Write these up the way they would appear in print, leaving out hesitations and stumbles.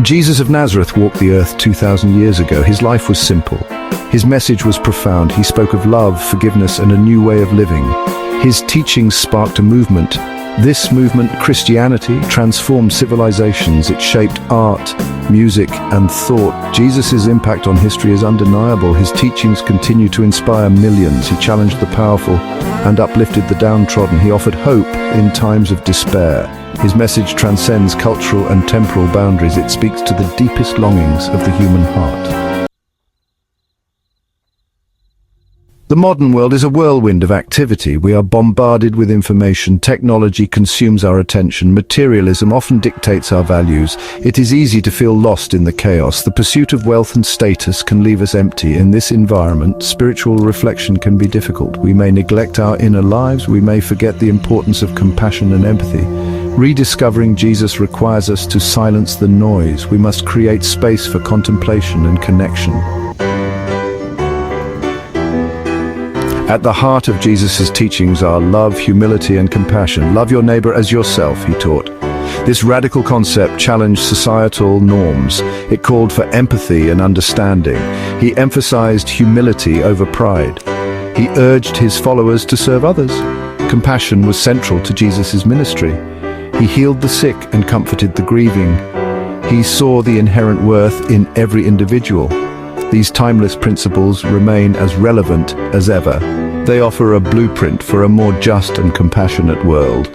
Jesus of Nazareth walked the earth 2,000 years ago. His life was simple. His message was profound. He spoke of love, forgiveness, and a new way of living. His teachings sparked a movement. This movement, Christianity, transformed civilizations. It shaped art, music, and thought. Jesus' impact on history is undeniable. His teachings continue to inspire millions. He challenged the powerful and uplifted the downtrodden. He offered hope in times of despair. His message transcends cultural and temporal boundaries. It speaks to the deepest longings of the human heart. The modern world is a whirlwind of activity. We are bombarded with information. Technology consumes our attention. Materialism often dictates our values. It is easy to feel lost in the chaos. The pursuit of wealth and status can leave us empty. In this environment, spiritual reflection can be difficult. We may neglect our inner lives. We may forget the importance of compassion and empathy. Rediscovering Jesus requires us to silence the noise. We must create space for contemplation and connection. At the heart of Jesus' teachings are love, humility, and compassion. Love your neighbor as yourself, he taught. This radical concept challenged societal norms. It called for empathy and understanding. He emphasized humility over pride. He urged his followers to serve others. Compassion was central to Jesus' ministry. He healed the sick and comforted the grieving. He saw the inherent worth in every individual. These timeless principles remain as relevant as ever. They offer a blueprint for a more just and compassionate world.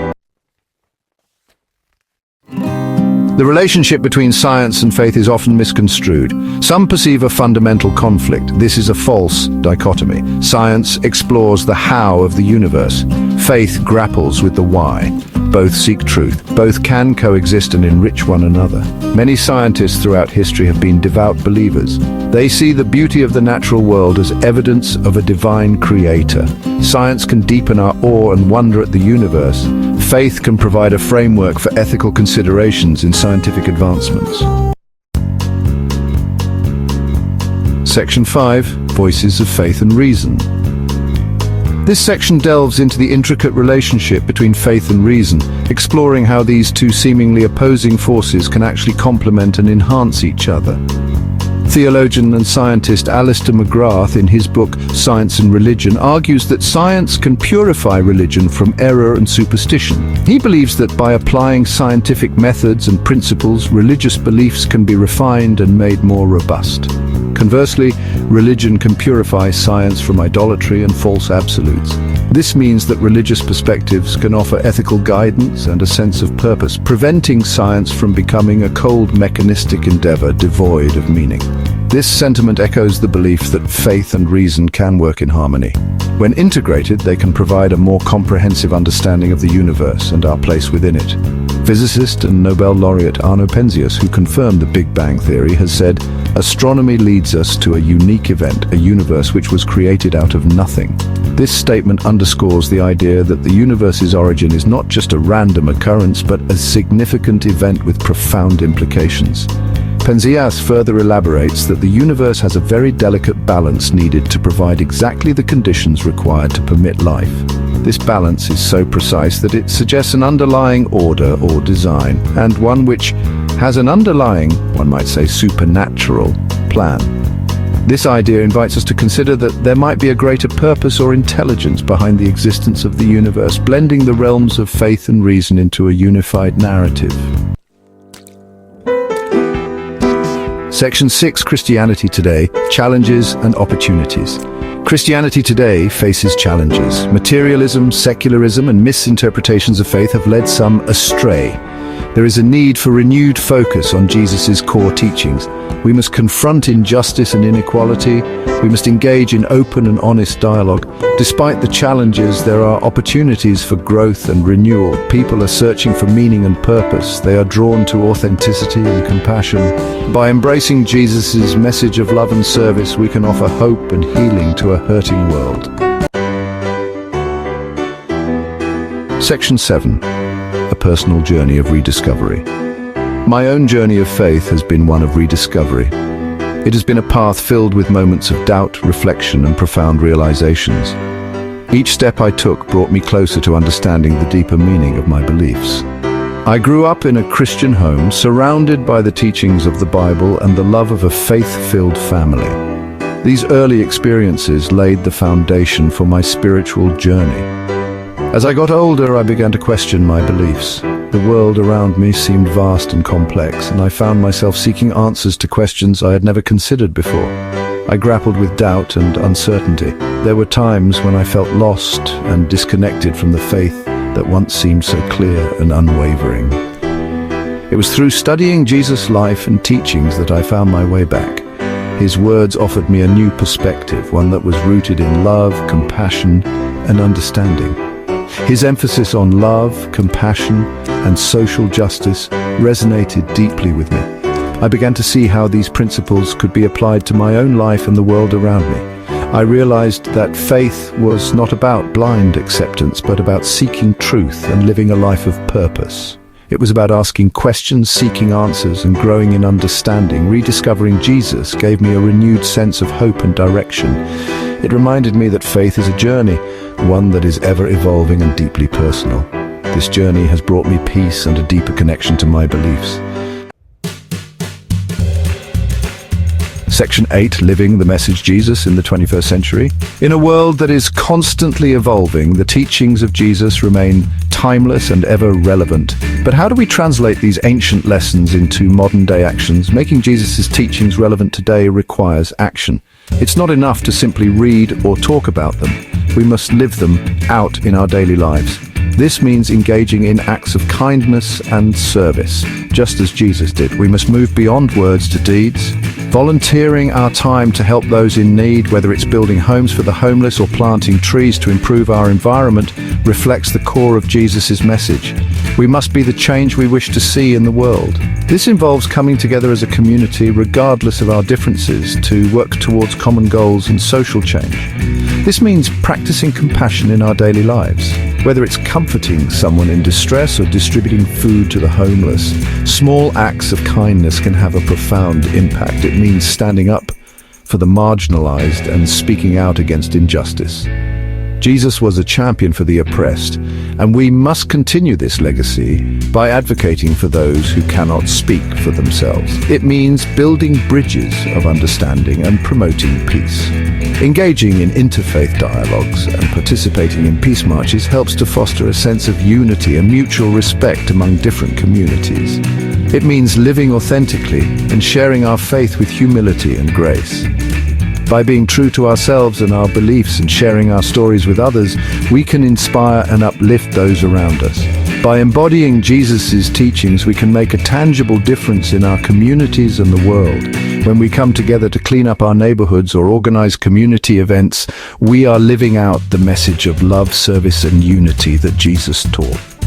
The relationship between science and faith is often misconstrued. Some perceive a fundamental conflict. This is a false dichotomy. Science explores the how of the universe. Faith grapples with the why. Both seek truth. Both can coexist and enrich one another. Many scientists throughout history have been devout believers. They see the beauty of the natural world as evidence of a divine creator. Science can deepen our awe and wonder at the universe. Faith can provide a framework for ethical considerations in scientific advancements. Section 5. Voices of Faith and Reason. This section delves into the intricate relationship between faith and reason, exploring how these two seemingly opposing forces can actually complement and enhance each other. Theologian and scientist Alistair McGrath, in his book Science and Religion, argues that science can purify religion from error and superstition. He believes that by applying scientific methods and principles, religious beliefs can be refined and made more robust. Conversely, religion can purify science from idolatry and false absolutes. This means that religious perspectives can offer ethical guidance and a sense of purpose, preventing science from becoming a cold, mechanistic endeavor devoid of meaning. This sentiment echoes the belief that faith and reason can work in harmony. When integrated, they can provide a more comprehensive understanding of the universe and our place within it. Physicist and Nobel laureate Arno Penzias, who confirmed the Big Bang Theory, has said, "Astronomy leads us to a unique event, a universe which was created out of nothing." This statement underscores the idea that the universe's origin is not just a random occurrence, but a significant event with profound implications. Penzias further elaborates that the universe has a very delicate balance needed to provide exactly the conditions required to permit life. This balance is so precise that it suggests an underlying order or design, and one which has an underlying, one might say, supernatural plan. This idea invites us to consider that there might be a greater purpose or intelligence behind the existence of the universe, blending the realms of faith and reason into a unified narrative. Section 6. Christianity Today: Challenges and Opportunities. Christianity today faces challenges. Materialism, secularism, and misinterpretations of faith have led some astray. There is a need for renewed focus on Jesus' core teachings. We must confront injustice and inequality. We must engage in open and honest dialogue. Despite the challenges, there are opportunities for growth and renewal. People are searching for meaning and purpose. They are drawn to authenticity and compassion. By embracing Jesus' message of love and service, we can offer hope and healing to a hurting world. Section 7. A personal journey of rediscovery. My own journey of faith has been one of rediscovery. It has been a path filled with moments of doubt, reflection, and profound realizations. Each step I took brought me closer to understanding the deeper meaning of my beliefs. I grew up in a Christian home, surrounded by the teachings of the Bible and the love of a faith-filled family. These early experiences laid the foundation for my spiritual journey. As I got older, I began to question my beliefs. The world around me seemed vast and complex, and I found myself seeking answers to questions I had never considered before. I grappled with doubt and uncertainty. There were times when I felt lost and disconnected from the faith that once seemed so clear and unwavering. It was through studying Jesus' life and teachings that I found my way back. His words offered me a new perspective, one that was rooted in love, compassion, and understanding. His emphasis on love, compassion, and social justice resonated deeply with me. I began to see how these principles could be applied to my own life and the world around me. I realized that faith was not about blind acceptance, but about seeking truth and living a life of purpose. It was about asking questions, seeking answers, and growing in understanding. Rediscovering Jesus gave me a renewed sense of hope and direction. It reminded me that faith is a journey, one that is ever evolving and deeply personal. This journey has brought me peace and a deeper connection to my beliefs. Section 8, Living the Message Jesus in the 21st Century. In a world that is constantly evolving, the teachings of Jesus remain timeless and ever relevant. But how do we translate these ancient lessons into modern-day actions? Making Jesus' teachings relevant today requires action. It's not enough to simply read or talk about them. We must live them out in our daily lives. This means engaging in acts of kindness and service, just as Jesus did. We must move beyond words to deeds, volunteering our time to help those in need, whether it's building homes for the homeless or planting trees to improve our environment, reflects the core of Jesus' message. We must be the change we wish to see in the world. This involves coming together as a community, regardless of our differences, to work towards common goals and social change. This means practicing compassion in our daily lives. Whether it's comforting someone in distress or distributing food to the homeless, small acts of kindness can have a profound impact. It means standing up for the marginalized and speaking out against injustice. Jesus was a champion for the oppressed, and we must continue this legacy by advocating for those who cannot speak for themselves. It means building bridges of understanding and promoting peace. Engaging in interfaith dialogues and participating in peace marches helps to foster a sense of unity and mutual respect among different communities. It means living authentically and sharing our faith with humility and grace. By being true to ourselves and our beliefs and sharing our stories with others, we can inspire and uplift those around us. By embodying Jesus' teachings, we can make a tangible difference in our communities and the world. When we come together to clean up our neighborhoods or organize community events, we are living out the message of love, service, and unity that Jesus taught.